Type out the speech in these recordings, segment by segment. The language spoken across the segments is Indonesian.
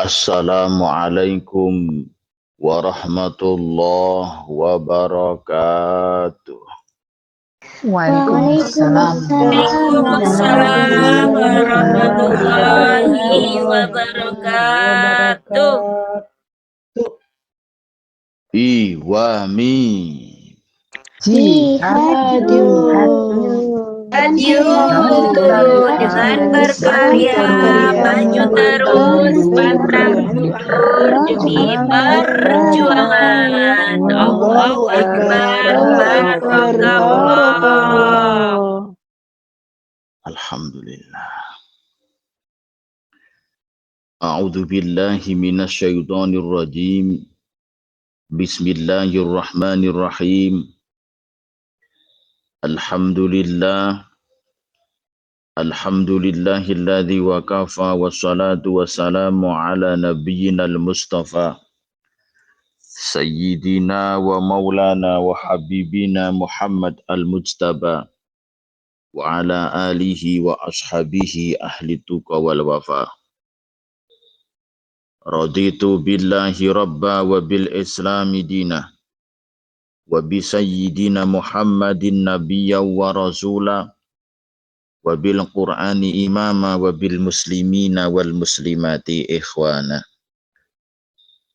Assalamualaikum warahmatullahi wabarakatuh. Waalaikumsalam Waalaikumsalam warahmatullahi wabarakatuh. Iwami. Maju dengan berkarya, maju terus, pantang mundur demi perjuangan. Allahu Akbar, barakallah. Alhamdulillah. A'udzu billahi minasyaitonir rajim. Bismillahirrahmanirrahim. Alhamdulillah. Alhamdulillahilladzi wa kafa wassalatu wassalamu ala nabiyyinal mustafa sayyidina wa maulana wa habibina Muhammad al-Mujtaba wa ala alihi wa ashabihi ahli tuqa wal wafa. Raditu billahi rabba wa bil islami dina wa bi sayyidina Muhammadin nabiyya wa rasula wa bil qur'ani imama wa bil muslimina wal muslimati ikhwana.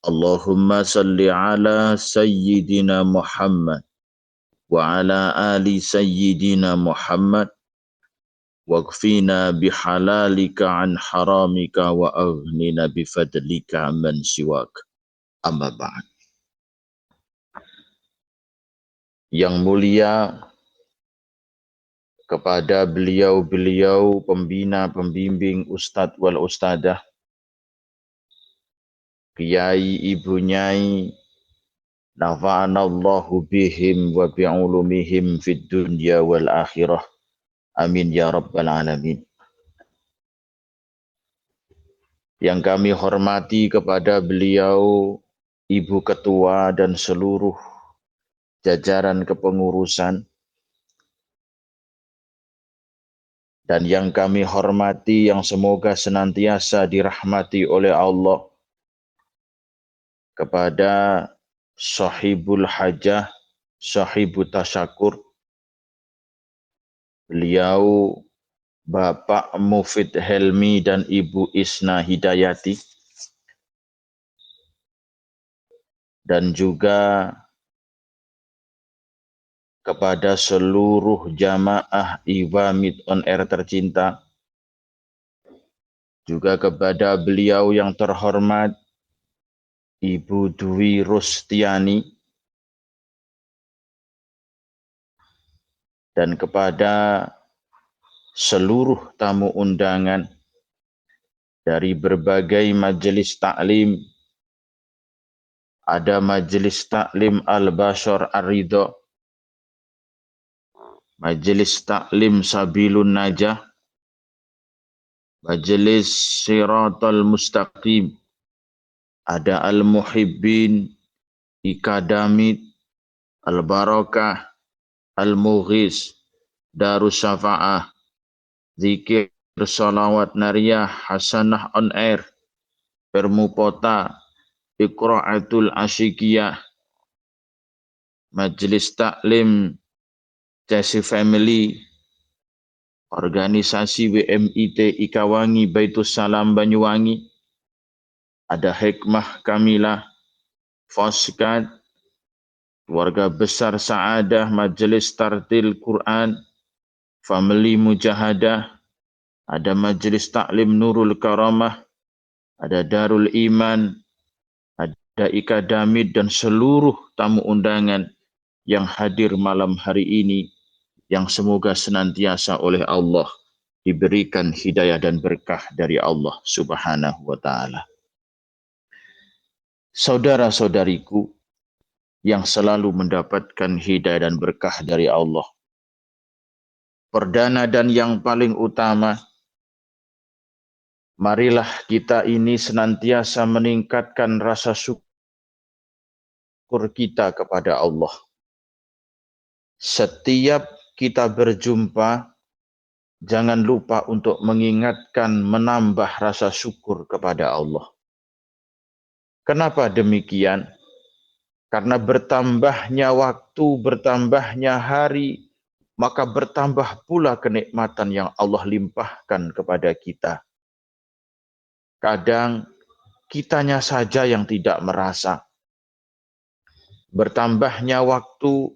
Allahumma salli ala sayyidina Muhammad wa ala ali sayyidina Muhammad waghfina bihalalika an haramika wa aghnina bifadlika man siwak. Amma ba'd. Yang mulia kepada beliau-beliau pembina, pembimbing, ustadz wal ustadah, kiai, ibu nyai, nafa'anallahu bihim wa bi'ulumihim fid dunya wal akhirah. Amin ya rabbal alamin. Yang kami hormati kepada beliau, Ibu Ketua dan seluruh jajaran kepengurusan, dan yang kami hormati yang semoga senantiasa dirahmati oleh Allah, kepada sahibul hajah, sahibul tasyakur, beliau Bapak Mufid Helmi dan Ibu Isna Hidayati, dan juga kepada seluruh jamaah Iwamid on Air tercinta, juga kepada beliau yang terhormat Ibu Dwi Rustiani, dan kepada seluruh tamu undangan dari berbagai majelis taklim. Ada majelis taklim Al-Bashar Ar-Ridha, majelis taklim Sabilun Najah, majelis Siratal Mustaqim, ada Al-Muhibbin, Ikadamid, Al-Barakah, Al-Mughis, Darus Syafa'ah, Zikir Salawat Nariyah, Hasanah on Air, Permupota, Iqra'atul Asyikiyah, Majelis Taklim Cesi Family, organisasi WMIT Ikawangi Baitus Salam Banyuwangi, ada Hikmah Kamilah, Foskat, keluarga besar Sa'adah, Majelis Tartil Quran, Family Mujahadah, ada Majelis Taklim Nurul Karamah, ada Darul Iman, ada Ikadamid, dan seluruh tamu undangan yang hadir malam hari ini, yang semoga senantiasa oleh Allah diberikan hidayah dan berkah dari Allah Subhanahu wa ta'ala. Saudara-saudariku yang selalu mendapatkan hidayah dan berkah dari Allah, perdana dan yang paling utama, marilah kita ini senantiasa meningkatkan rasa syukur kita kepada Allah. Setiap kita berjumpa, jangan lupa untuk mengingatkan, menambah rasa syukur kepada Allah. Kenapa demikian? Karena bertambahnya waktu, bertambahnya hari, maka bertambah pula kenikmatan yang Allah limpahkan kepada kita. Kadang kitanya saja yang tidak merasa. Bertambahnya waktu,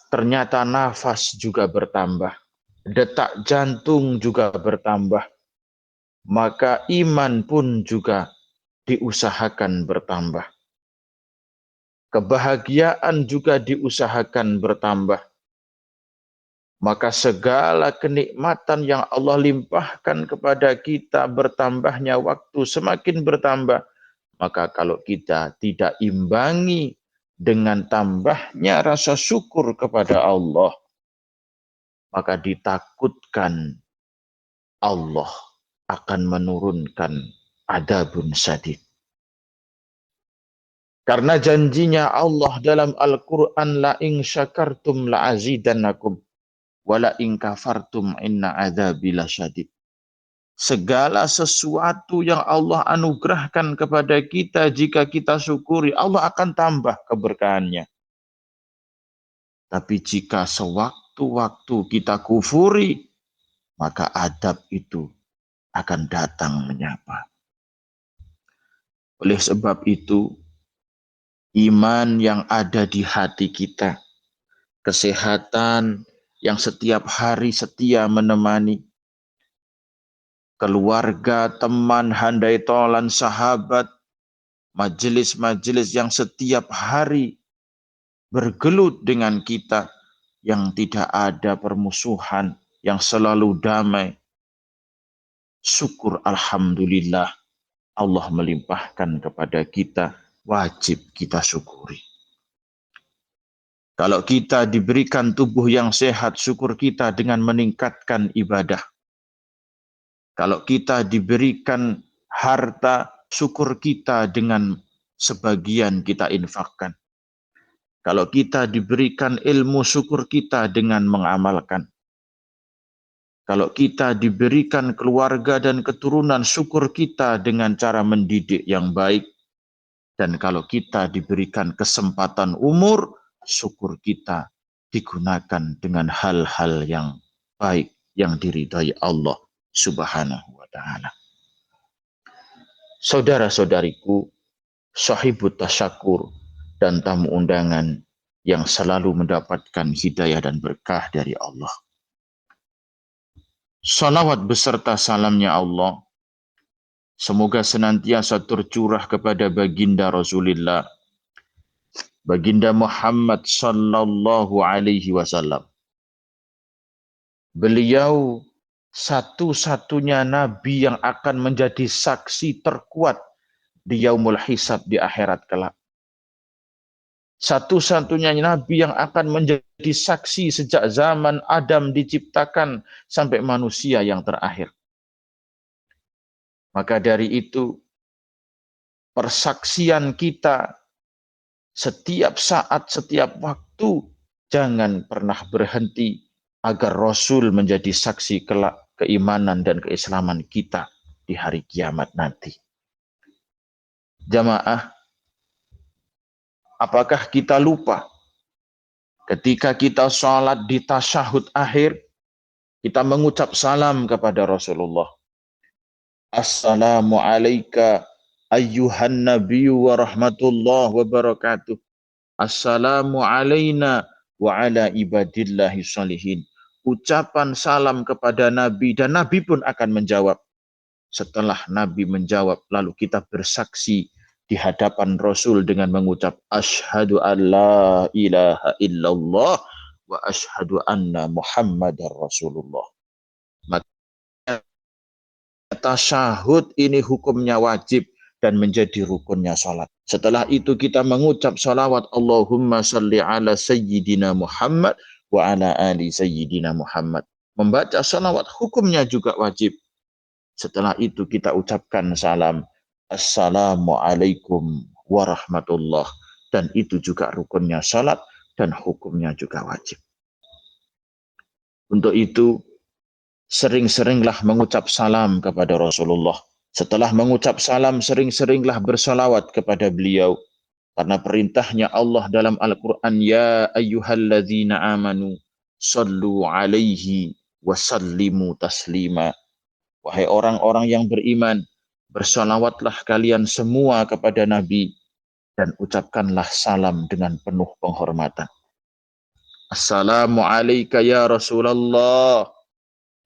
ternyata nafas juga bertambah. Detak jantung juga bertambah. Maka iman pun juga diusahakan bertambah. Kebahagiaan juga diusahakan bertambah. Maka segala kenikmatan yang Allah limpahkan kepada kita, bertambahnya waktu semakin bertambah. Maka kalau kita tidak imbangi dengan tambahnya rasa syukur kepada Allah, maka ditakutkan Allah akan menurunkan adabun syadid. Karena janjinya Allah dalam Al-Quran, la in syakartum la azidannakum, wa la in kafartum inna adzabi lasyadid. Segala sesuatu yang Allah anugerahkan kepada kita, jika kita syukuri, Allah akan tambah keberkahannya. Tapi jika sewaktu-waktu kita kufuri, maka adab itu akan datang menyapa. Oleh sebab itu, iman yang ada di hati kita, kesehatan yang setiap hari setia menemani, keluarga, teman, handai tolan, sahabat, majelis-majelis yang setiap hari bergelut dengan kita, yang tidak ada permusuhan, yang selalu damai. Syukur alhamdulillah, Allah melimpahkan kepada kita, wajib kita syukuri. Kalau kita diberikan tubuh yang sehat, syukur kita dengan meningkatkan ibadah. Kalau kita diberikan harta, syukur kita dengan sebagian kita infakkan. Kalau kita diberikan ilmu, syukur kita dengan mengamalkan. Kalau kita diberikan keluarga dan keturunan, syukur kita dengan cara mendidik yang baik. Dan kalau kita diberikan kesempatan umur, syukur kita digunakan dengan hal-hal yang baik, yang diridhai Allah Subhanahu wa ta'ala. Saudara-saudariku, sahibut tasyakur dan tamu undangan yang selalu mendapatkan hidayah dan berkah dari Allah. Salawat beserta salamnya Allah semoga senantiasa tercurah kepada baginda Rasulullah, baginda Muhammad sallallahu alaihi wasallam. Beliau satu-satunya nabi yang akan menjadi saksi terkuat di yaumul hisab, di akhirat kelak. Satu-satunya nabi yang akan menjadi saksi sejak zaman Adam diciptakan sampai manusia yang terakhir. Maka dari itu, persaksian kita setiap saat, setiap waktu, jangan pernah berhenti agar Rasul menjadi saksi kelak keimanan dan keislaman kita di hari kiamat nanti. Jamaah, apakah kita lupa ketika kita sholat di tasyahud akhir, kita mengucap salam kepada Rasulullah. Assalamu alayka ayyuhan nabiyyu wa rahmatullah wa barakatuh. Assalamu alayna wa ala ibadillahi sholihin. Ucapan salam kepada Nabi, dan Nabi pun akan menjawab. Setelah Nabi menjawab, lalu kita bersaksi di hadapan Rasul dengan mengucap asyhadu an la ilaha illallah wa asyhadu anna Muhammadar Rasulullah. Maka tasyahud ini hukumnya wajib dan menjadi rukunnya salat. Setelah itu kita mengucap salawat Allahumma salli ala sayyidina Muhammad wa ala ali sayyidina Muhammad. Membaca salawat hukumnya juga wajib. Setelah itu kita ucapkan salam. Assalamualaikum warahmatullah. Dan itu juga rukunnya salat dan hukumnya juga wajib. Untuk itu, sering-seringlah mengucap salam kepada Rasulullah. Setelah mengucap salam, sering-seringlah bersalawat kepada beliau. Karena perintahnya Allah dalam Al-Quran, Ya ayyuhalladzina amanu, sallu alaihi wasallimu taslima. Wahai orang-orang yang beriman, bersalawatlah kalian semua kepada Nabi dan ucapkanlah salam dengan penuh penghormatan. Assalamu alayka ya Rasulullah.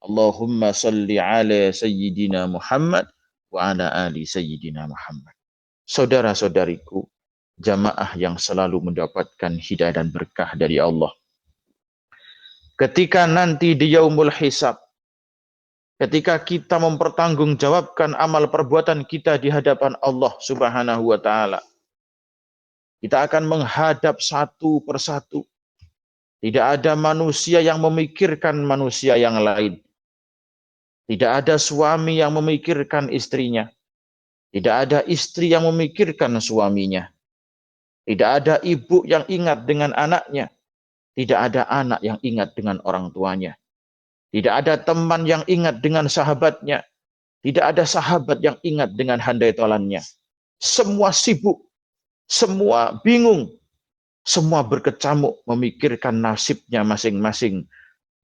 Allahumma salli ala Sayyidina Muhammad wa ala ali Sayyidina Muhammad. Saudara-saudariku, jamaah yang selalu mendapatkan hidayah dan berkah dari Allah. Ketika nanti di yaumul hisab, ketika kita mempertanggungjawabkan amal perbuatan kita di hadapan Allah Subhanahu wa taala, kita akan menghadap satu persatu. Tidak ada manusia yang memikirkan manusia yang lain. Tidak ada suami yang memikirkan istrinya. Tidak ada istri yang memikirkan suaminya. Tidak ada ibu yang ingat dengan anaknya. Tidak ada anak yang ingat dengan orang tuanya. Tidak ada teman yang ingat dengan sahabatnya. Tidak ada sahabat yang ingat dengan handai tolannya. Semua sibuk. Semua bingung. Semua berkecamuk memikirkan nasibnya masing-masing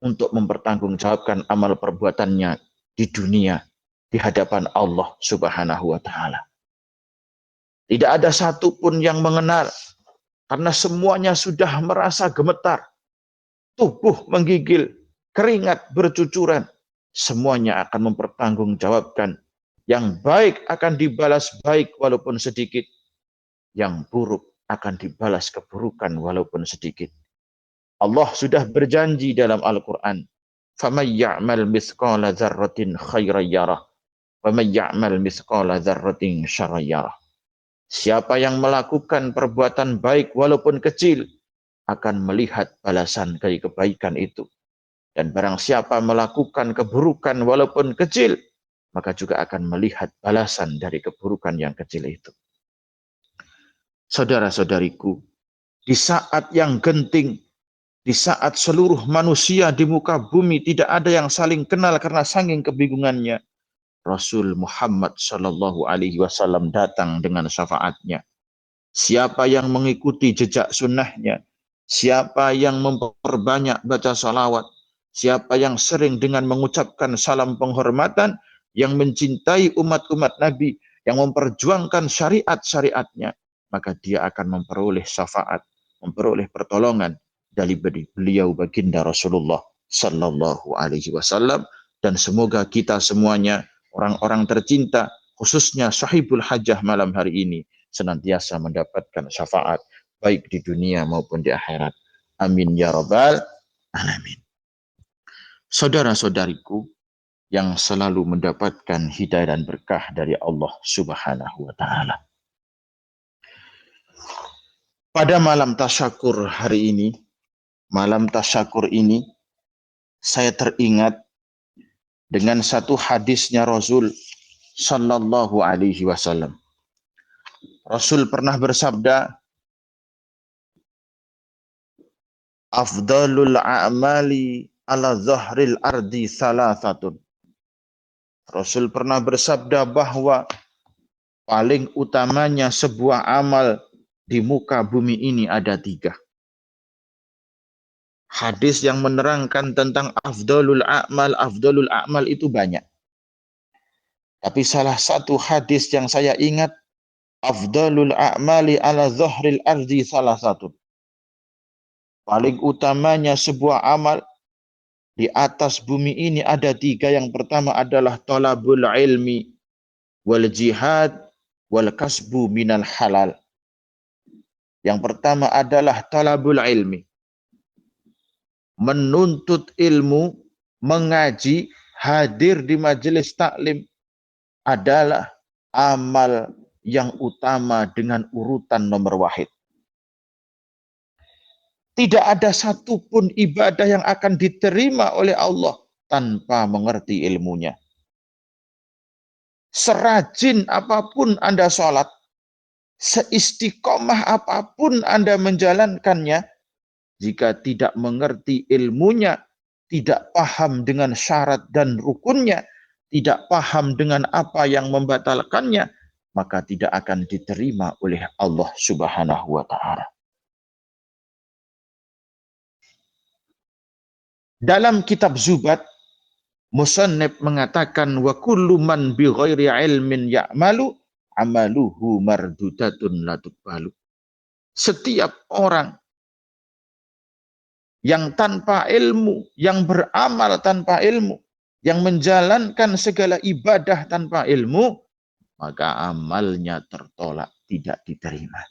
untuk mempertanggungjawabkan amal perbuatannya di dunia di hadapan Allah Subhanahu wa taala. Tidak ada satupun yang mengenal karena semuanya sudah merasa gemetar, tubuh menggigil, keringat bercucuran. Semuanya akan mempertanggungjawabkan. Yang baik akan dibalas baik walaupun sedikit. Yang buruk akan dibalas keburukan walaupun sedikit. Allah sudah berjanji dalam Al-Quran, فَمَنْ يَعْمَلْ مِثْقَالَ ذَرَّةٍ خَيْرًا يَرَهُ وَمَنْ يَعْمَلْ مِثْقَالَ ذَرَّةٍ شَرًّا يَرَهُ. Siapa yang melakukan perbuatan baik walaupun kecil akan melihat balasan dari kebaikan itu. Dan barang siapa melakukan keburukan walaupun kecil, maka juga akan melihat balasan dari keburukan yang kecil itu. Saudara-saudariku, di saat yang genting, di saat seluruh manusia di muka bumi tidak ada yang saling kenal karena saking kebingungannya, Rasul Muhammad Shallallahu Alaihi Wasallam datang dengan syafaatnya. Siapa yang mengikuti jejak sunnahnya, siapa yang memperbanyak baca salawat, siapa yang sering dengan mengucapkan salam penghormatan, yang mencintai umat-umat Nabi, yang memperjuangkan syariat-syariatnya, maka dia akan memperoleh syafaat, memperoleh pertolongan dari beliau baginda Rasulullah Sallallahu Alaihi Wasallam. Dan semoga kita semuanya, orang-orang tercinta, khususnya sahibul hajah malam hari ini, senantiasa mendapatkan syafaat baik di dunia maupun di akhirat. Amin ya rabbal alamin. Saudara-saudariku yang selalu mendapatkan hidayah dan berkah dari Allah Subhanahu wa taala. Pada malam tasyakur hari ini, malam tasyakur ini, saya teringat dengan satu hadisnya Rasul Sallallahu Alaihi Wasallam. Rasul pernah bersabda, Afdalul a'mali ala zahril ardi salasatun. Rasul pernah bersabda bahwa paling utamanya sebuah amal di muka bumi ini ada 3. Hadis yang menerangkan tentang afdalul a'mal itu banyak. Tapi salah satu hadis yang saya ingat, afdalul a'mali ala zahril ardi salasatun. Paling utamanya sebuah amal di atas bumi ini ada 3. Yang pertama adalah talabul ilmi wal jihad wal kasbu minal halal. Yang pertama adalah talabul ilmi. Menuntut ilmu, mengaji, hadir di majelis taklim adalah amal yang utama dengan urutan nomor wahid. Tidak ada satupun ibadah yang akan diterima oleh Allah tanpa mengerti ilmunya. Serajin apapun Anda sholat, seistiqomah apapun Anda menjalankannya, jika tidak mengerti ilmunya, tidak paham dengan syarat dan rukunnya, tidak paham dengan apa yang membatalkannya, maka tidak akan diterima oleh Allah Subhanahu wa Ta'ala. Dalam kitab Zubat, Musannif mengatakan wa kullu man bi ghairi ilmin ya'malu amaluhu mardudatun la tuqbalu. Setiap orang yang tanpa ilmu, yang beramal tanpa ilmu, yang menjalankan segala ibadah tanpa ilmu, maka amalnya tertolak, tidak diterima.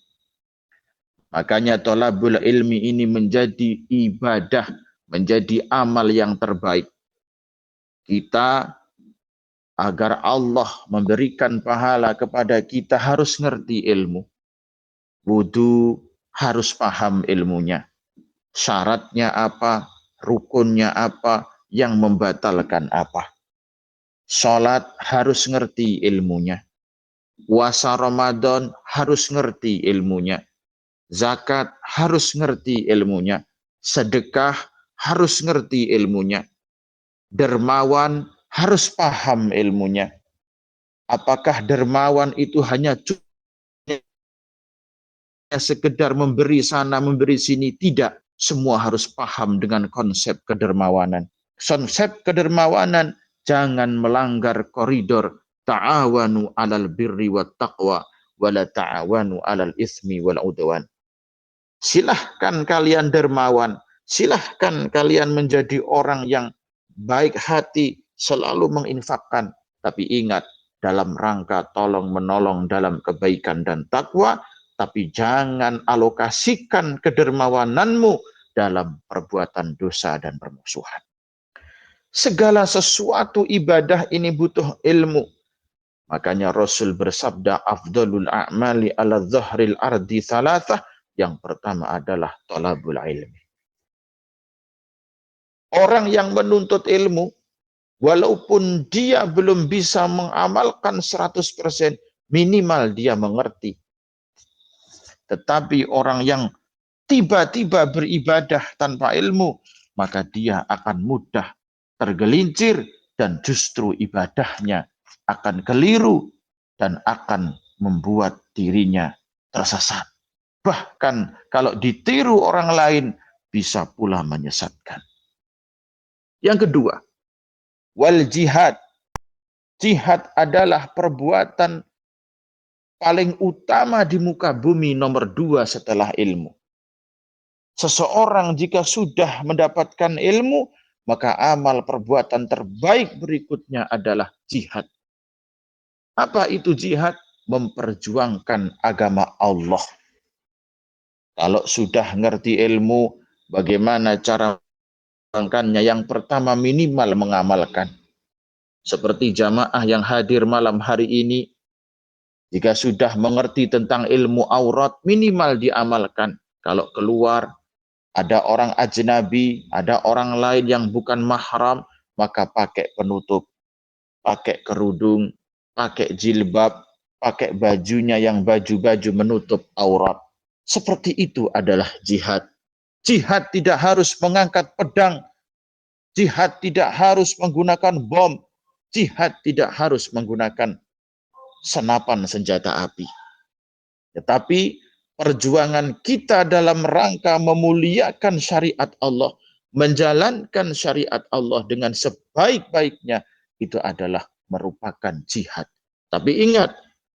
Makanya thalabul ilmi ini menjadi ibadah, menjadi amal yang terbaik. Kita agar Allah memberikan pahala kepada kita harus ngerti ilmu. Wudu harus paham ilmunya. Syaratnya apa, rukunnya apa, yang membatalkan apa. Salat harus ngerti ilmunya. Puasa Ramadan harus ngerti ilmunya. Zakat harus ngerti ilmunya. Sedekah harus ngerti ilmunya. Dermawan harus paham ilmunya. Apakah dermawan itu hanya sekedar memberi sana, memberi sini? Tidak. Semua harus paham dengan konsep kedermawanan. Konsep kedermawanan, jangan melanggar koridor. Ta'awanu alal birri wa taqwa, wala ta'awanu alal ismi wal udwan. Silahkan kalian dermawan. Silahkan kalian menjadi orang yang baik hati, selalu menginfakkan. Tapi ingat, dalam rangka tolong menolong dalam kebaikan dan takwa, tapi jangan alokasikan kedermawananmu dalam perbuatan dosa dan permusuhan. Segala sesuatu ibadah ini butuh ilmu. Makanya Rasul bersabda, afdalul a'mali ala dhahril ardi thalathah. Yang pertama adalah thalabul ilmi. Orang yang menuntut ilmu, walaupun dia belum bisa mengamalkan 100%, minimal dia mengerti. Tetapi orang yang tiba-tiba beribadah tanpa ilmu, maka dia akan mudah tergelincir dan justru ibadahnya akan keliru dan akan membuat dirinya tersesat. Bahkan kalau ditiru orang lain bisa pula menyesatkan. Yang kedua, wal jihad. Jihad adalah perbuatan paling utama di muka bumi, nomor 2 setelah ilmu. Seseorang jika sudah mendapatkan ilmu, maka amal perbuatan terbaik berikutnya adalah jihad. Apa itu jihad? Memperjuangkan agama Allah. Kalau sudah ngerti ilmu, bagaimana cara mengamalkannya? Yang pertama minimal mengamalkan. Seperti jamaah yang hadir malam hari ini, jika sudah mengerti tentang ilmu aurat, minimal diamalkan. Kalau keluar, ada orang ajnabi, ada orang lain yang bukan mahram, maka pakai penutup, pakai kerudung, pakai jilbab, pakai bajunya yang baju-baju menutup aurat. Seperti itu adalah jihad. Jihad tidak harus mengangkat pedang. Jihad tidak harus menggunakan bom. Jihad tidak harus menggunakan senapan senjata api. Tetapi perjuangan kita dalam rangka memuliakan syariat Allah, menjalankan syariat Allah dengan sebaik-baiknya, itu adalah merupakan jihad. Tapi ingat,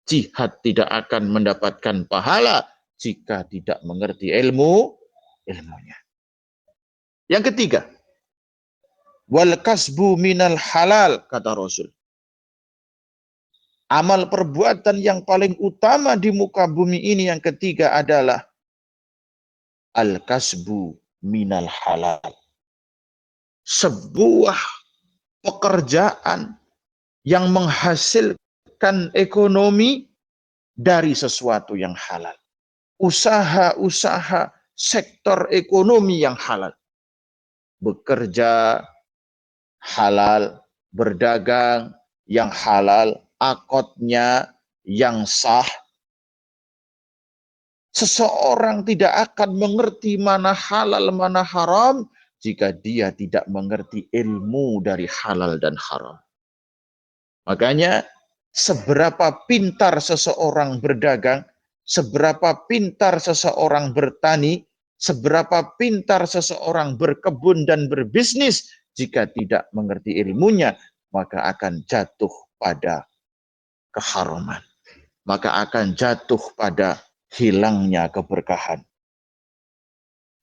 jihad tidak akan mendapatkan pahala jika tidak mengerti ilmunya. Yang ketiga, wal kasbu minal halal, kata Rasul. Amal perbuatan yang paling utama di muka bumi ini yang ketiga adalah al-kasbu minal halal. Sebuah pekerjaan yang menghasilkan ekonomi dari sesuatu yang halal. Usaha-usaha sektor ekonomi yang halal. Bekerja halal, berdagang yang halal, akadnya yang sah. Seseorang tidak akan mengerti mana halal, mana haram jika dia tidak mengerti ilmu dari halal dan haram. Makanya seberapa pintar seseorang berdagang, seberapa pintar seseorang bertani, seberapa pintar seseorang berkebun dan berbisnis, jika tidak mengerti ilmunya, maka akan jatuh pada keharaman. Maka akan jatuh pada hilangnya keberkahan.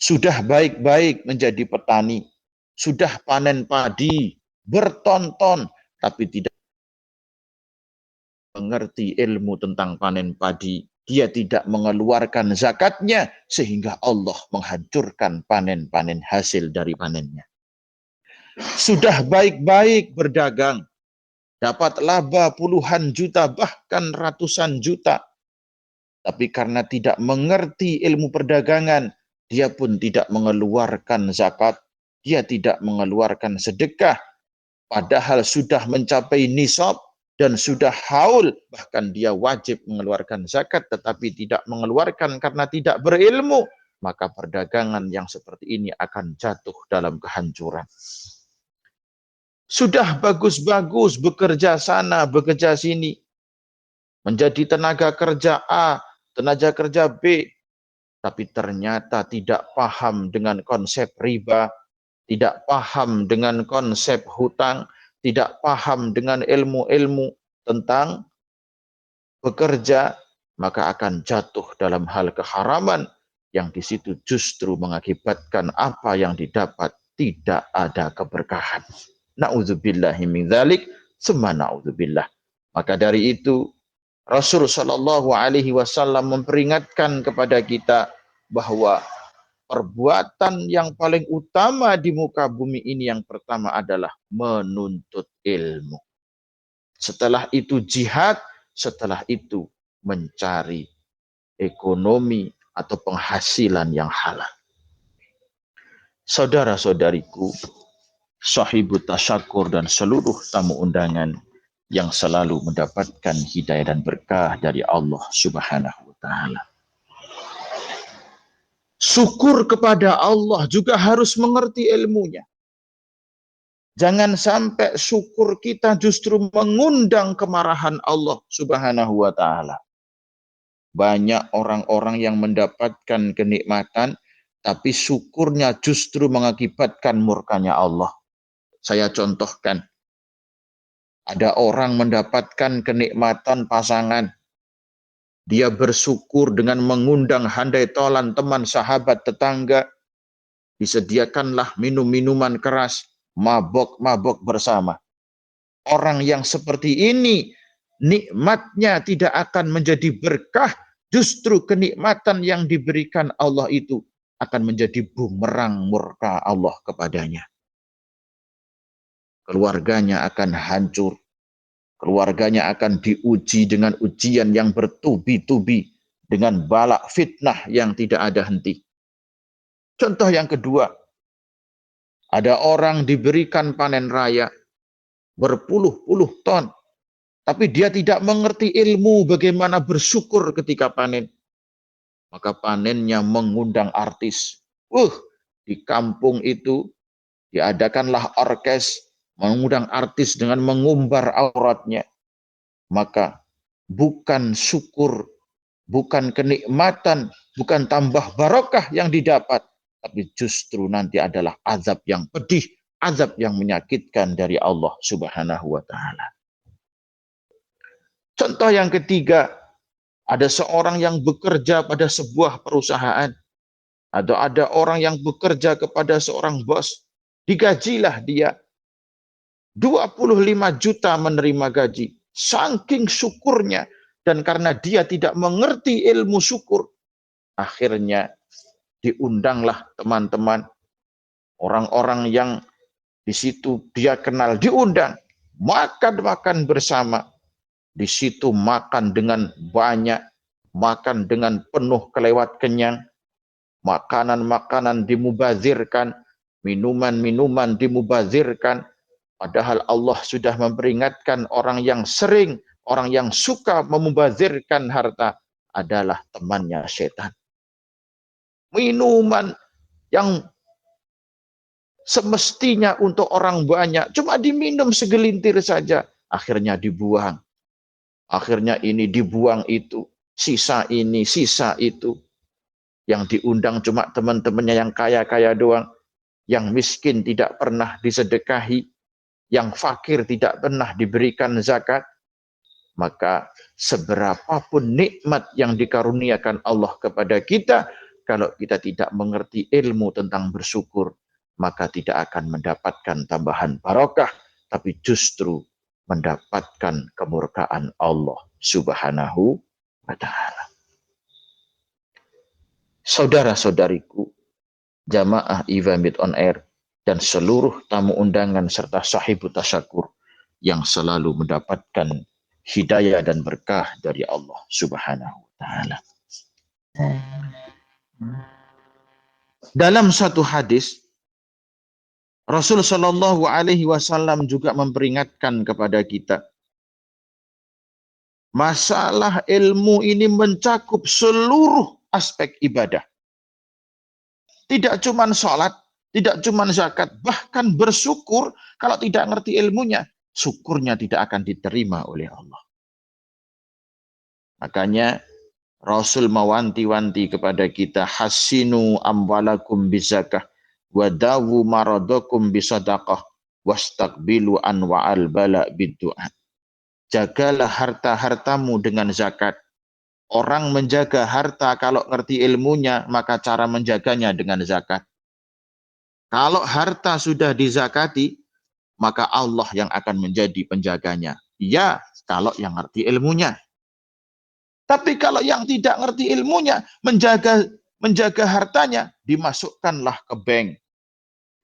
Sudah baik-baik menjadi petani, sudah panen padi, bertonton, tapi tidak mengerti ilmu tentang panen padi. Dia tidak mengeluarkan zakatnya, sehingga Allah menghancurkan panen-panen hasil dari panennya. Sudah baik-baik berdagang, dapat laba puluhan juta, bahkan ratusan juta. Tapi karena tidak mengerti ilmu perdagangan, dia pun tidak mengeluarkan zakat, dia tidak mengeluarkan sedekah, padahal sudah mencapai nisab dan sudah haul, bahkan dia wajib mengeluarkan zakat, tetapi tidak mengeluarkan karena tidak berilmu, maka perdagangan yang seperti ini akan jatuh dalam kehancuran. Sudah bagus-bagus bekerja sana, bekerja sini, menjadi tenaga kerja A, tenaga kerja B, tapi ternyata tidak paham dengan konsep riba, tidak paham dengan konsep hutang, tidak paham dengan ilmu-ilmu tentang bekerja, maka akan jatuh dalam hal keharaman yang di situ justru mengakibatkan apa yang didapat tidak ada keberkahan. Na'udzubillahi min dzalik, summa na'udzubillah. Maka dari itu Rasul Shallallahu Alaihi Wasallam memperingatkan kepada kita bahwa perbuatan yang paling utama di muka bumi ini yang pertama adalah menuntut ilmu. Setelah itu jihad, setelah itu mencari ekonomi atau penghasilan yang halal. Saudara-saudariku, sahibut tasyakur dan seluruh tamu undangan yang selalu mendapatkan hidayah dan berkah dari Allah Subhanahu wa taala. Syukur kepada Allah juga harus mengerti ilmunya. Jangan sampai syukur kita justru mengundang kemarahan Allah Subhanahu wa taala. Banyak orang-orang yang mendapatkan kenikmatan, tapi syukurnya justru mengakibatkan murkanya Allah. Saya contohkan. Ada orang mendapatkan kenikmatan pasangan. Dia bersyukur dengan mengundang handai tolan teman, sahabat, tetangga. Disediakanlah minum-minuman keras, mabok-mabok bersama. Orang yang seperti ini, nikmatnya tidak akan menjadi berkah. Justru kenikmatan yang diberikan Allah itu akan menjadi bumerang murka Allah kepadanya. Keluarganya akan hancur. Keluarganya akan diuji dengan ujian yang bertubi-tubi, dengan balak fitnah yang tidak ada henti. Contoh yang kedua, ada orang diberikan panen raya berpuluh-puluh ton, tapi dia tidak mengerti ilmu bagaimana bersyukur ketika panen. Maka panennya mengundang artis. Di kampung itu diadakanlah orkes, mengundang artis dengan mengumbar auratnya. Maka bukan syukur, bukan kenikmatan, bukan tambah barokah yang didapat, tapi justru nanti adalah azab yang pedih, azab yang menyakitkan dari Allah Subhanahu wa taala. Contoh yang ketiga, ada seorang yang bekerja pada sebuah perusahaan, atau ada orang yang bekerja kepada seorang bos, digajilah dia 25 juta menerima gaji. Saking syukurnya, dan karena dia tidak mengerti ilmu syukur, akhirnya diundanglah teman-teman, orang-orang yang di situ dia kenal, diundang makan-makan bersama. Di situ makan dengan banyak, makan dengan penuh kelewat kenyang, makanan-makanan dimubazirkan, minuman-minuman dimubazirkan. Padahal Allah sudah memperingatkan orang yang sering, orang yang suka memubazirkan harta adalah temannya setan. Minuman yang semestinya untuk orang banyak, cuma diminum segelintir saja. akhirnya dibuang. Akhirnya ini dibuang itu, sisa ini, sisa itu. Yang diundang cuma teman-temannya yang kaya-kaya doang. Yang miskin tidak pernah disedekahi. Yang fakir tidak pernah diberikan zakat. Maka seberapapun nikmat yang dikaruniakan Allah kepada kita, kalau kita tidak mengerti ilmu tentang bersyukur, maka tidak akan mendapatkan tambahan barokah, tapi justru mendapatkan kemurkaan Allah Subhanahu wa Ta'ala. Saudara-saudariku, jamaah Ivamid on Air, dan seluruh tamu undangan serta sahibu tasyakur yang selalu mendapatkan hidayah dan berkah dari Allah Subhanahu wa Ta'ala. Dalam satu hadis, Rasul Shallallahu Alaihi Wasallam juga memperingatkan kepada kita, masalah ilmu ini mencakup seluruh aspek ibadah. Tidak cuma sholat, tidak cuma zakat, bahkan bersyukur. Kalau tidak ngerti ilmunya, syukurnya tidak akan diterima oleh Allah. Makanya Rasul mewanti-wanti kepada kita, hasinu amwalakum bizakah, wadawu maradakum bisadaqah, wastaqbilu anwa'al bala biddu'a. Jagalah harta-hartamu dengan zakat. Orang menjaga harta kalau ngerti ilmunya, maka cara menjaganya dengan zakat. Kalau harta sudah dizakati, maka Allah yang akan menjadi penjaganya. Ya, kalau yang ngerti ilmunya. Tapi kalau yang tidak ngerti ilmunya, menjaga hartanya, dimasukkanlah ke bank.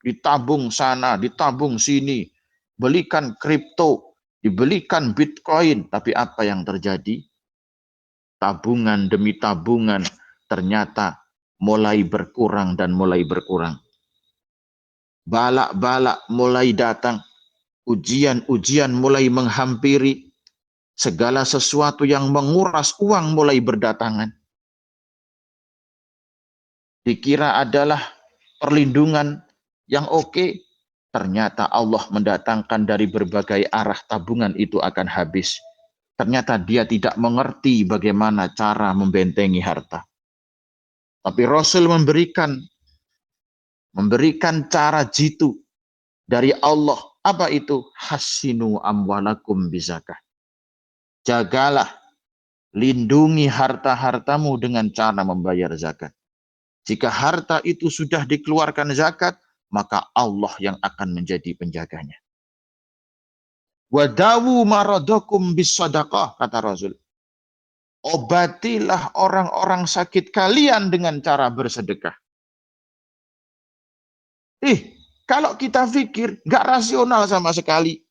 Ditabung sana, ditabung sini. Belikan kripto, dibelikan bitcoin. Tapi apa yang terjadi? Tabungan demi tabungan ternyata mulai berkurang dan mulai berkurang. Balak-balak mulai datang, ujian-ujian mulai menghampiri, segala sesuatu yang menguras uang mulai berdatangan. Dikira adalah perlindungan yang oke, ternyata Allah mendatangkan dari berbagai arah tabungan itu akan habis. Ternyata dia tidak mengerti bagaimana cara membentengi harta. Tapi Rasul memberikan cara jitu dari Allah. Apa itu? Hasinu amwalakum bizakah. Jagalah, lindungi harta-hartamu dengan cara membayar zakat. Jika harta itu sudah dikeluarkan zakat, maka Allah yang akan menjadi penjaganya. Wadawu maradakum bisadaqah, kata Rasul. Obatilah orang-orang sakit kalian dengan cara bersedekah. Kalau kita pikir, nggak rasional sama sekali.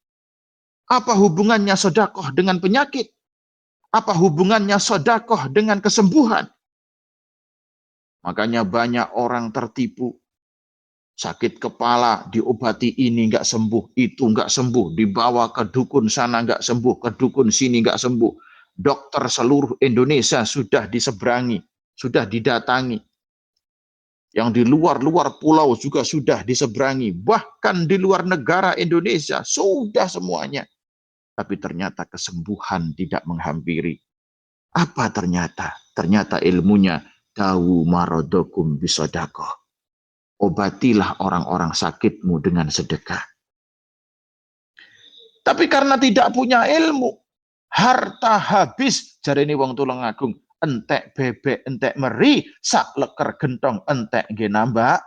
Apa hubungannya sedekah dengan penyakit? Apa hubungannya sedekah dengan kesembuhan? Makanya banyak orang tertipu. Sakit kepala diobati ini nggak sembuh, itu nggak sembuh, dibawa ke dukun sana nggak sembuh, ke dukun sini nggak sembuh. Dokter seluruh Indonesia sudah diseberangi, sudah didatangi. Yang di luar-luar pulau juga sudah diseberangi, bahkan di luar negara Indonesia sudah semuanya. Tapi ternyata kesembuhan tidak menghampiri. Apa ternyata? Ternyata ilmunya dawu marodokum bisodakoh. Obatilah orang-orang sakitmu dengan sedekah. Tapi karena tidak punya ilmu, harta habis. Jarene wong Tulungagung, entek bebek, entek meri, sak leker gentong, entek nambah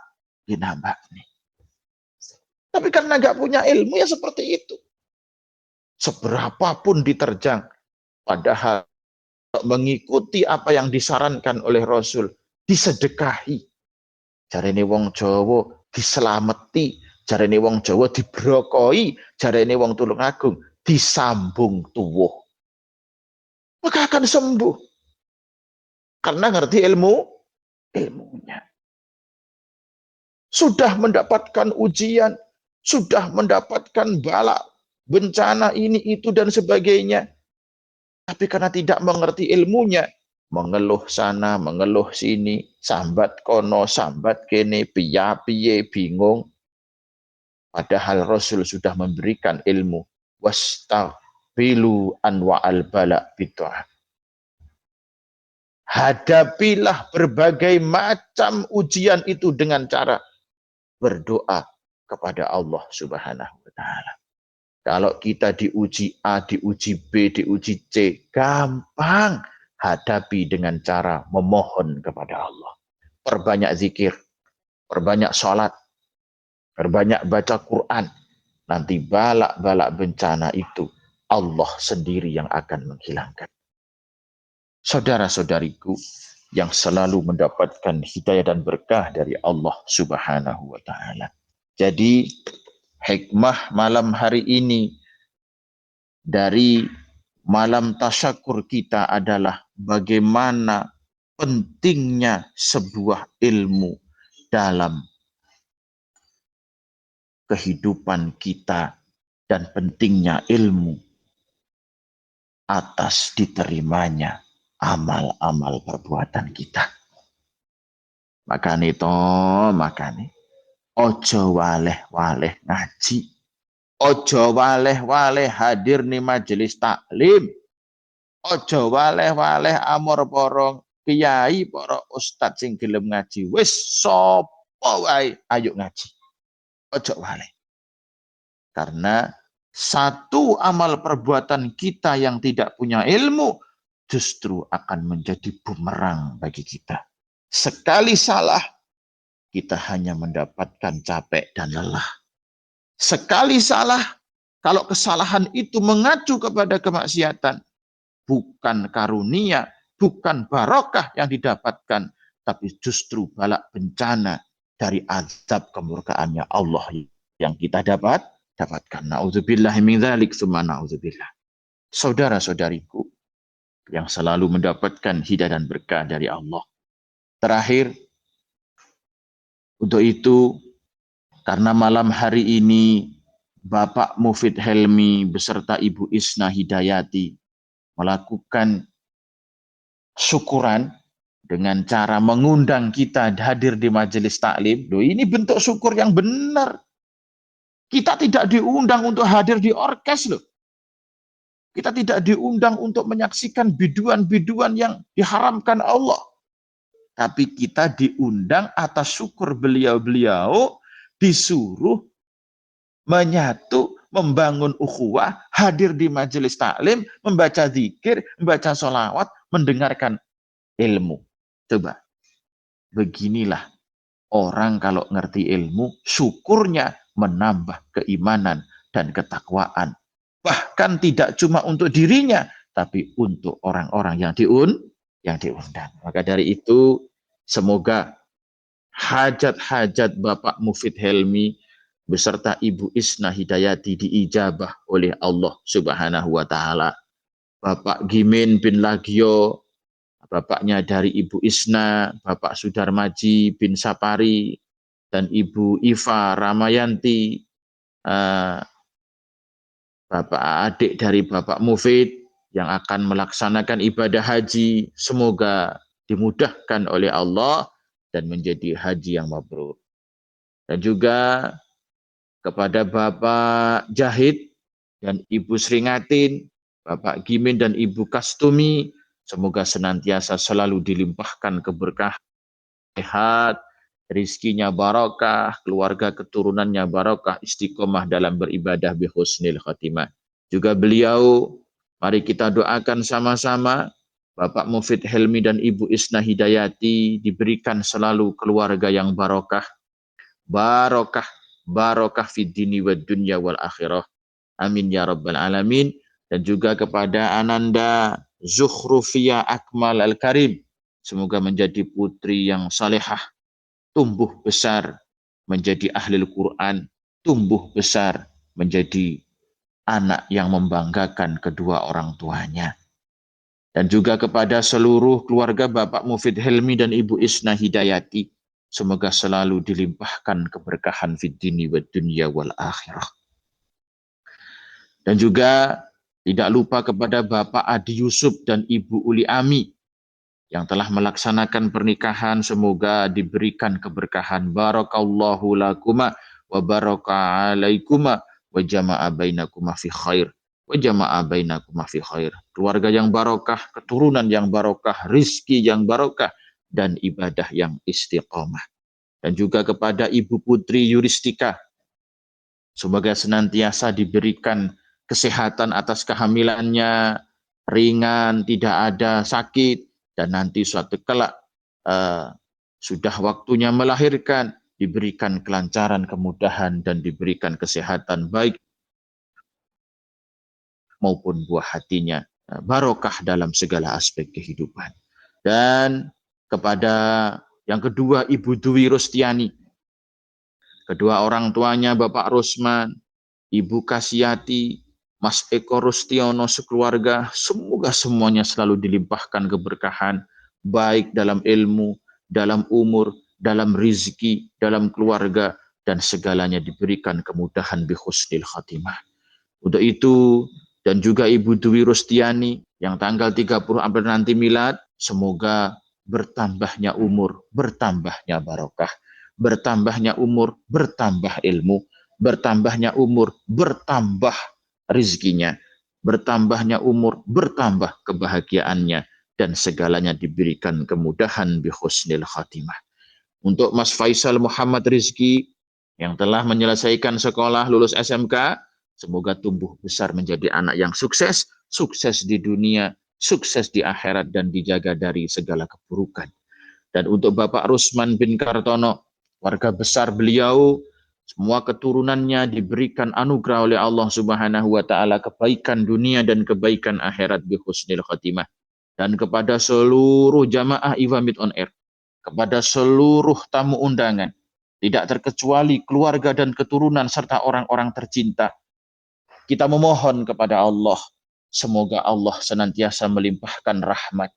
nih. Tapi karena nggak punya ilmu ya seperti itu. Seberapapun diterjang, padahal mengikuti apa yang disarankan oleh Rasul, disedekahi. Jarene wong Jawa diselameti, jarene wong Jawa dibrokoi, jarene wong Tulungagung disambung tuwuh. Maka akan sembuh. Karena ngerti ilmunya. Sudah mendapatkan ujian, sudah mendapatkan bala, bencana ini, itu, dan sebagainya. Tapi karena tidak mengerti ilmunya, mengeluh sana, mengeluh sini, sambat kono, sambat kene, piye, bingung. Padahal Rasul sudah memberikan ilmu. Iqbilu anwa'al bala bid'ah. Hadapilah berbagai macam ujian itu dengan cara berdoa kepada Allah Subhanahu wa taala. Kalau kita diuji A, diuji B, diuji C, gampang. Hadapi dengan cara memohon kepada Allah. Perbanyak zikir, perbanyak sholat, perbanyak baca Quran. Nanti balak-balak bencana itu Allah sendiri yang akan menghilangkan. Saudara-saudariku yang selalu mendapatkan hidayah dan berkah dari Allah Subhanahu wa taala. Jadi hikmah malam hari ini dari malam tasyakur kita adalah bagaimana pentingnya sebuah ilmu dalam kehidupan kita dan pentingnya ilmu atas diterimanya amal-amal perbuatan kita. Makanya ojo waleh-waleh ngaji. Ojo waleh-waleh hadir nih majelis taklim. Ojo waleh-waleh amor porong kiai para ustad sing gelem ngaji. Wis sapa wae ayo ngaji. Ojo waleh. Karena satu amal perbuatan kita yang tidak punya ilmu justru akan menjadi bumerang bagi kita. Sekali salah, kita hanya mendapatkan capek dan lelah. Sekali salah, kalau kesalahan itu mengacu kepada kemaksiatan, bukan karunia, bukan barokah yang didapatkan, tapi justru balak bencana dari azab kemurkaannya Allah yang kita dapatkan. Na'udzubillah min dzalik, tsumma na'udzubillah. Saudara-saudariku yang selalu mendapatkan hidayah dan berkah dari Allah. Terakhir, untuk itu, karena malam hari ini Bapak Mufid Helmi beserta Ibu Isna Hidayati melakukan syukuran dengan cara mengundang kita hadir di majelis taklim. Loh, ini bentuk syukur yang benar. Kita tidak diundang untuk hadir di orkes loh. Kita tidak diundang untuk menyaksikan biduan-biduan yang diharamkan Allah. Tapi kita diundang atas syukur beliau-beliau disuruh menyatu, membangun ukhuwah, hadir di majelis taklim, membaca zikir, membaca sholawat, mendengarkan ilmu. Coba, beginilah orang kalau ngerti ilmu, syukurnya menambah keimanan dan ketakwaan. Bahkan tidak cuma untuk dirinya, tapi untuk orang-orang yang diundang. Maka dari itu, semoga hajat-hajat Bapak Mufid Helmi beserta Ibu Isna Hidayati diijabah oleh Allah Subhanahu wa taala. Bapak Gimin bin Lagio, bapaknya dari Ibu Isna, Bapak Sudarmaji bin Sapari, dan Ibu Iva Ramayanti, Bapak adik dari Bapak Mufid yang akan melaksanakan ibadah haji, semoga dimudahkan oleh Allah dan menjadi haji yang mabrur. Dan juga kepada Bapak Jahid dan Ibu Sringatin, Bapak Gimin dan Ibu Kastumi, semoga senantiasa selalu dilimpahkan keberkahan, sehat, rizkinya barokah, keluarga keturunannya barokah, istiqomah dalam beribadah bi husnil khatimah. Juga beliau, mari kita doakan sama-sama, Bapak Mufid Helmi dan Ibu Isna Hidayati diberikan selalu keluarga yang barokah, barokah fid dini wad dunya wal akhirah. Amin ya rabbal alamin. Dan juga kepada Ananda Zukhrufia Akmal Al-Karim, semoga menjadi putri yang salehah, tumbuh besar menjadi ahli Al-Quran, tumbuh besar menjadi anak yang membanggakan kedua orang tuanya. Dan juga kepada seluruh keluarga Bapak Mufid Helmi dan Ibu Isna Hidayati, semoga selalu dilimpahkan keberkahan fid dini wad dunya wal akhirah. Dan juga tidak lupa kepada Bapak Adi Yusuf dan Ibu Uli Ami yang telah melaksanakan pernikahan, semoga diberikan keberkahan. Barakallahu lakuma wa baraka alaikuma wa jama'a bainakuma fi khair. wa jama'a bainakuma fi khair. Keluarga yang barokah, keturunan yang barokah, rizki yang barokah, dan ibadah yang istiqomah. Dan juga kepada Ibu Putri Yuristika, semoga senantiasa diberikan kesehatan atas kehamilannya, ringan, tidak ada sakit, dan nanti suatu kelak sudah waktunya melahirkan, diberikan kelancaran, kemudahan, dan diberikan kesehatan baik maupun buah hatinya, barokah dalam segala aspek kehidupan. Dan kepada yang kedua, Ibu Dwi Rustiani, kedua orang tuanya Bapak Rusman, Ibu Kasiati, Mas Eko Rustiono sekeluarga, semoga semuanya selalu dilimpahkan keberkahan, baik dalam ilmu, dalam umur, dalam rizki, dalam keluarga, dan segalanya diberikan kemudahan bi husnil khatimah. Untuk itu, dan juga Ibu Dwi Rustiani yang tanggal 30 April nanti milad, semoga bertambahnya umur, bertambahnya barokah, bertambahnya umur, bertambah ilmu, bertambahnya umur, bertambah rizkinya, bertambahnya umur, bertambah kebahagiaannya, dan segalanya diberikan kemudahan bi husnil khatimah. Untuk Mas Faisal Muhammad Rizki yang telah menyelesaikan sekolah, lulus SMK, semoga tumbuh besar menjadi anak yang sukses, sukses di dunia, sukses di akhirat, dan dijaga dari segala keburukan. Dan untuk Bapak Rusman bin Kartono, warga besar beliau, semua keturunannya diberikan anugerah oleh Allah Subhanahu wa taala kebaikan dunia dan kebaikan akhirat bi husnil khatimah. Dan kepada seluruh jamaah Iwamid on Air, kepada seluruh tamu undangan, tidak terkecuali keluarga dan keturunan serta orang-orang tercinta, kita memohon kepada Allah, semoga Allah senantiasa melimpahkan rahmat,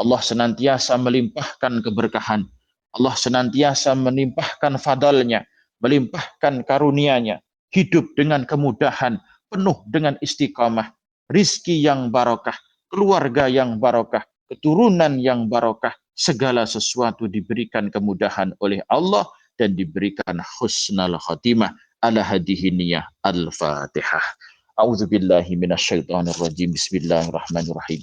Allah senantiasa melimpahkan keberkahan, Allah senantiasa melimpahkan fadalnya, melimpahkan karunia-Nya, hidup dengan kemudahan, penuh dengan istiqamah, rizki yang barokah, keluarga yang barokah, keturunan yang barokah, segala sesuatu diberikan kemudahan oleh Allah dan diberikan husnul khatimah. Ala hadihi niyah. Al-Fatihah. A'udzubillahi minasyaitonirrajim. Bismillahirrahmanirrahim.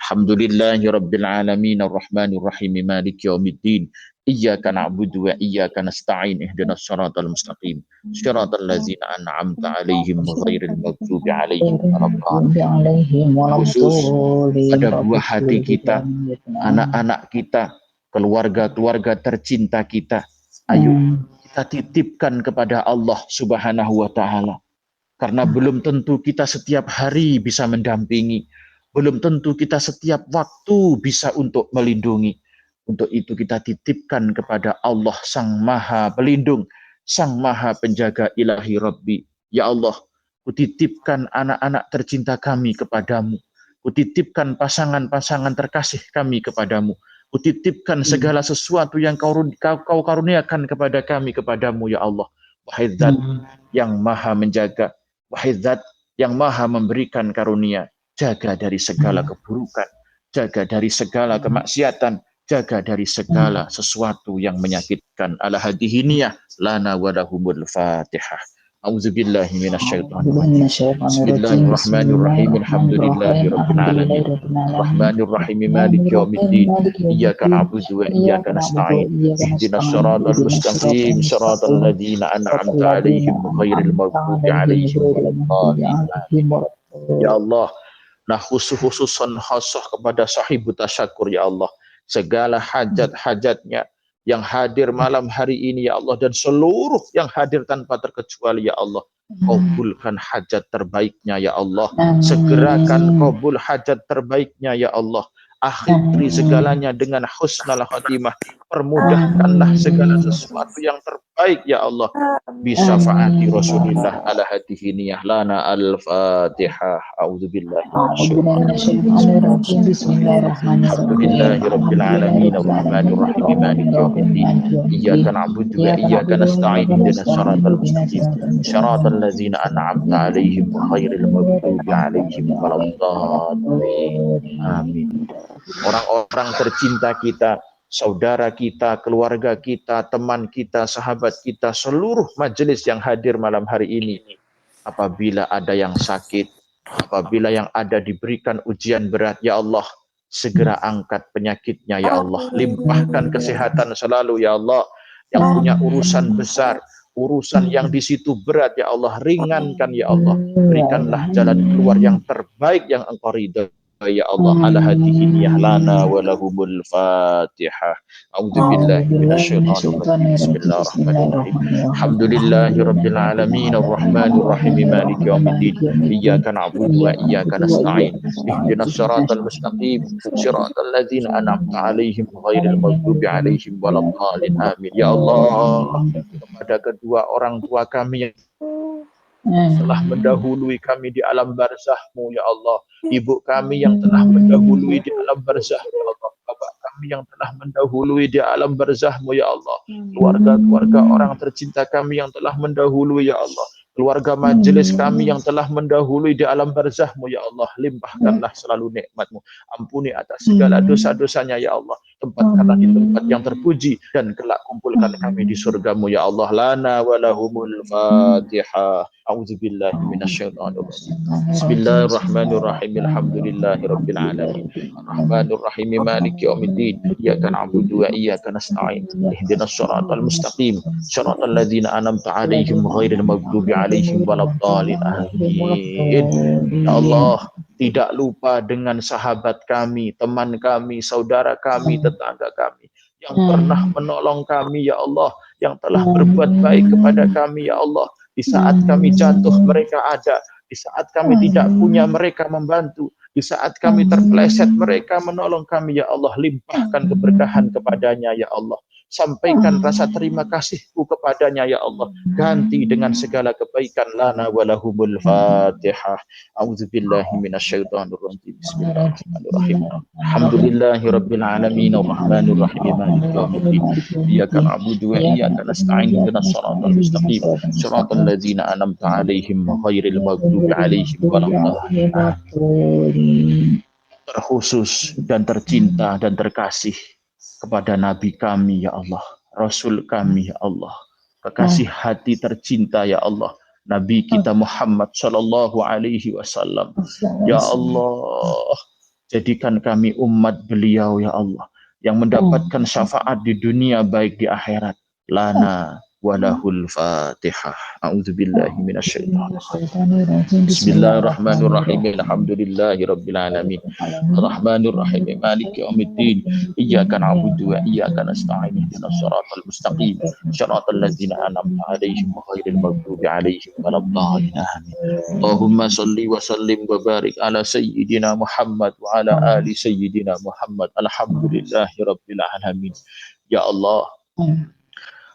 Alhamdulillahi rabbil alamin arrahmanir rahim maliki yaumiddin. Iyyaka na'budu wa iyyaka nasta'in ihdinas siratal mustaqim. Shiratal ladzina an'amta 'alaihim ghairil maghdubi 'alaihim waladdallin. Khusus pada buah hati kita, anak-anak kita, keluarga-keluarga tercinta kita, ayo kita titipkan kepada Allah Subhanahu wa taala. Karena belum tentu kita setiap hari bisa mendampingi, belum tentu kita setiap waktu bisa untuk melindungi. Untuk itu kita titipkan kepada Allah Sang Maha Pelindung, Sang Maha Penjaga Ilahi Rabbi. Ya Allah, kutitipkan anak-anak tercinta kami kepadamu. Kutitipkan pasangan-pasangan terkasih kami kepadamu. Kutitipkan segala sesuatu yang kau karuniakan kepada kami kepadamu, ya Allah. Wahai Zat yang Maha Menjaga, wahai Zat yang Maha Memberikan karunia, jaga dari segala keburukan, jaga dari segala kemaksiatan, jaga dari segala sesuatu yang menyakitkan. Ala hadihi niyah lana wa lahumul Fatihah. A'udzubillahi minasyaitonir rajim. Bismillahirrahmanirrahim. Alhamdulillahi rabbil alamin. Arrahmanir rahim maliki yaumiddin. Iyyaka na'budu wa iyyaka nasta'in. Ihdinas siratal mustaqim, siratal ladzina an'amta 'alaihim ghairil maghdubi 'alaihim waladdallin. Ya Allah, nah khususan khasah kepada sahibu tasyakur, ya Allah, segala hajat-hajatnya yang hadir malam hari ini, ya Allah, dan seluruh yang hadir tanpa terkecuali, ya Allah, kabulkan hajat terbaiknya, ya Allah, segerakan kabul hajat terbaiknya, ya Allah, akhiri segalanya dengan husnul khatimah, permudahkanlah segala sesuatu yang terbaik, ya Allah, bisyafaati Rasulillah ala hadihi niyah lana. Al-Fatihah. A'udzubillahi minasyaitonir Bismillahirrahmanirrahim. Alhamdulillahi rabbil alamin arrahmanir rahim maliki yaumiddin. Iyyaka na'budu wa iyyaka nasta'in ihdinas siratal mustaqim. Siratal ladzina an'amta 'alaihim ghairil maghdubi 'alaihim waladdallin. Amin. Orang-orang tercinta kita, saudara kita, keluarga kita, teman kita, sahabat kita, seluruh majelis yang hadir malam hari ini, apabila ada yang sakit, Apabila yang ada diberikan ujian berat, ya Allah, segera angkat penyakitnya, ya Allah. Limpahkan kesehatan selalu, ya Allah. Yang punya urusan besar, urusan yang di situ berat, ya Allah, ringankan, ya Allah. Berikanlah jalan keluar yang terbaik yang Engkau ridhai, ya Allah. Ala hadhihi niyah lana wa lahumul Fatihah. A'udzubillahi minasyaitonir rajim. Bismillahirrahmanirrahim. Alhamdulillahi rabbil alamin arrahmanir rahim maliki yaumiddin. Iyyaka na'budu wa iyyaka nasta'in. Ihdinas siratal mustaqim. Siratal ladzina an'amta 'alaihim ghairil maghdubi 'alaihim waladdallin. Amin. Ya Allah, kepada kedua orang tua kami yang telah mendahului kami di alam barzahmu, ya Allah. Ibu kami yang telah mendahului di alam barzah, ya Allah. Bapak kami yang telah mendahului di alam barzahmu, ya Allah. Keluarga-keluarga orang tercinta kami yang telah mendahului, ya Allah. Keluarga majelis kami yang telah mendahului di alam barzahmu, ya Allah. Limpahkanlah selalu nikmatmu. Ampuni atas segala dosa-dosanya, ya Allah. Tempatkanlah di tempat yang terpuji, dan kelak kumpulkan kami di surgamu, ya Allah. Lana walahumul Fatihah. A'udzubillahi minasyaitonir rajim. Bismillahirrahmanirrahim. Alhamdulillahirabbil alamin. Arrahmanir rahim. Maliki yaumiddin. Iyyaka na'budu wa iyyaka nasta'in. Ihdinas siratal mustaqim. Siratal ladzina an'amta 'alaihim ghairil maghdubi 'alaihim waladdallin. Amin. Ya Allah, tidak lupa dengan sahabat kami, teman kami, saudara kami, tetangga kami yang pernah menolong kami, ya Allah, yang telah berbuat baik kepada kami, ya Allah. Di saat kami jatuh, mereka ada. Di saat kami tidak punya, mereka membantu. Di saat kami terpeleset, mereka menolong kami, ya Allah. Limpahkan keberkahan kepadanya, ya Allah. Sampaikan rasa terima kasihku kepadanya, ya Allah. Ganti dengan segala kebaikan. Lana walahumul Fatihah. A'udzubillahi minasyaitonir rajim. Bismillahirrahmanirrahim. Alhamdulillahi rabbil alamin arrahmanir rahim maliki yaumiddin. Iyyaka na'budu wa iyyaka nasta'in. Ihdinas siratal mustaqim. Siratal ladzina an'amta 'alaihim ghairil maghdubi 'alaihim waladdallin. Terkhusus dan tercinta dan terkasih kepada Nabi kami, ya Allah, Rasul kami, ya Allah, kekasih hati tercinta, ya Allah, Nabi kita Muhammad Sallallahu Alaihi Wasallam. Ya Allah, jadikan kami umat beliau, ya Allah, yang mendapatkan syafaat di dunia baik di akhirat. Lana walahul Fatihah. A'udzubillahi minasyaitonir rajim. Bismillahirrahmanirrahim. Alhamdulillahi rabbil alamin. Arrahmanir rahim. Maliki yaumiddin. Iyyaka na'budu wa iyyaka nasta'in. Ihdinas siratal mustaqim. Siratal ladzina an'amta 'alaihim ghairil maghdubi 'alaihim waladdallin. Amin. Allahumma shalli wa sallim wa barik ala sayyidina Muhammad wa ala ali sayyidina Muhammad. Alhamdulillahi rabbil alamin. Ya Allah,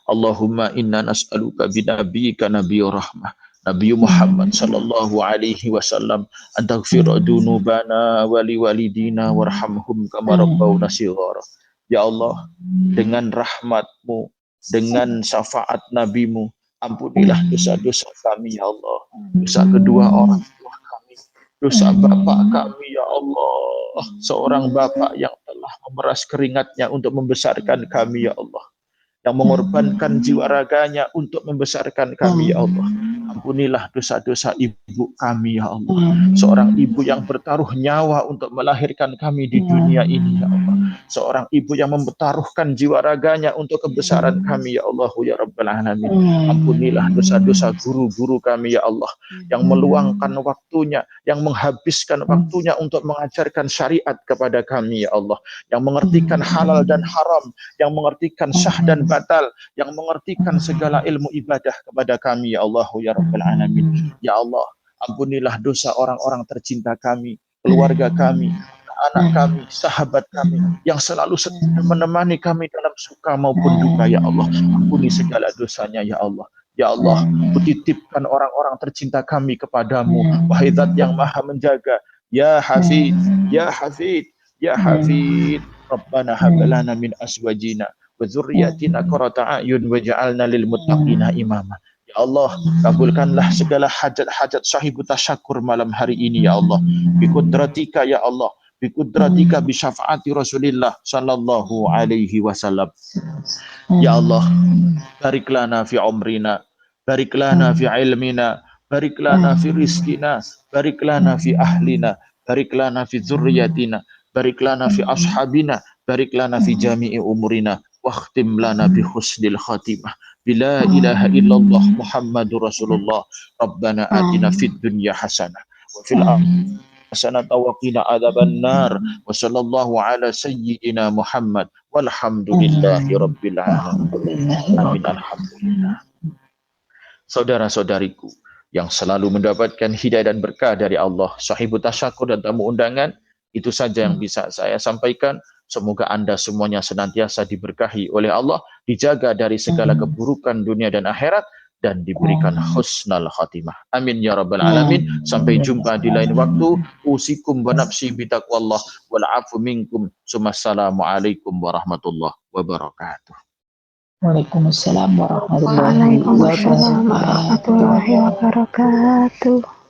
Allahumma inna nas'aluka binabiyyika nabiyyur rahmah Nabi Muhammad sallallahu alaihi wasallam antaghfira dzunubana wa liwalidina warhamhum kama rabbawna shighara. Ya Allah, dengan rahmat-Mu, dengan syafaat Nabi-Mu, ampunilah dosa-dosa kami, ya Allah. Dosa kedua orang tua kami, dosa bapak kami, ya Allah. Seorang bapak yang telah memeras keringatnya untuk membesarkan kami, ya Allah, yang mengorbankan jiwa raganya untuk membesarkan kami, ya Allah. Ampunilah dosa-dosa ibu kami, ya Allah. Seorang ibu yang bertaruh nyawa untuk melahirkan kami di dunia ini, ya Allah. Seorang ibu yang mempertaruhkan jiwa raganya untuk kebesaran kami, ya Allah, ya Rabbal Alamin. Ampunilah dosa-dosa guru-guru kami, ya Allah, yang meluangkan waktunya, yang menghabiskan waktunya untuk mengajarkan syariat kepada kami, ya Allah, yang mengertikan halal dan haram, yang mengertikan sah dan batal, yang mengertikan segala ilmu ibadah kepada kami, ya Allah, ya Rabbal Alamin. Ya Allah, ampunilah dosa orang-orang tercinta kami, keluarga kami, anak kami, sahabat kami, yang selalu setia menemani kami dalam suka maupun duka, ya Allah. Ampuni segala dosanya, ya Allah. Ya Allah, kutitipkan orang-orang tercinta kami kepadamu, wahai Zat yang maha menjaga. Ya Hafid, Ya Hafid, Ya Hafid, Rabbana hablana min aswajina wa dzurriyyatina qurrata a'yun waj'alna lil muttaqina imama. Ya Allah, kabulkanlah segala hajat-hajat sahibu tasyakur malam hari ini, ya Allah. Bi qudratika, ya Allah, bi qudratika bi syafaati Rasulillah sallallahu alaihi wasallam. Ya Allah, barik lana fi umrina, barik lana fi ilmina, barik lana fi rizkina, barik lana fi ahlina, barik lana fi dzurriyyatina, barik lana fi ashabina, barik lana fi jami'i umurina, wakhtim lana bi husnil khatimah. Bila ilaha illallah Muhammadur Rasulullah. Rabbana atina fid dunya hasanah wa fil hasanah wa qina adzabannar. Wa sallallahu ala sayyidina Muhammad walhamdulillahi rabbil alamin. Amin alhamdulillah. Saudara-saudariku yang selalu mendapatkan hidayah dan berkah dari Allah, sahibu tasyakur dan tamu undangan, itu saja yang bisa saya sampaikan. Semoga Anda semuanya senantiasa diberkahi oleh Allah, dijaga dari segala keburukan dunia dan akhirat, dan diberikan husnal khatimah. Amin ya rabbal alamin. Sampai jumpa di lain waktu. Usikum wa nafsi bitaqwallah wal afu minkum. Assalamualaikum warahmatullahi wabarakatuh. Waalaikumsalam warahmatullahi Waalaikumsalam warahmatullahi wabarakatuh.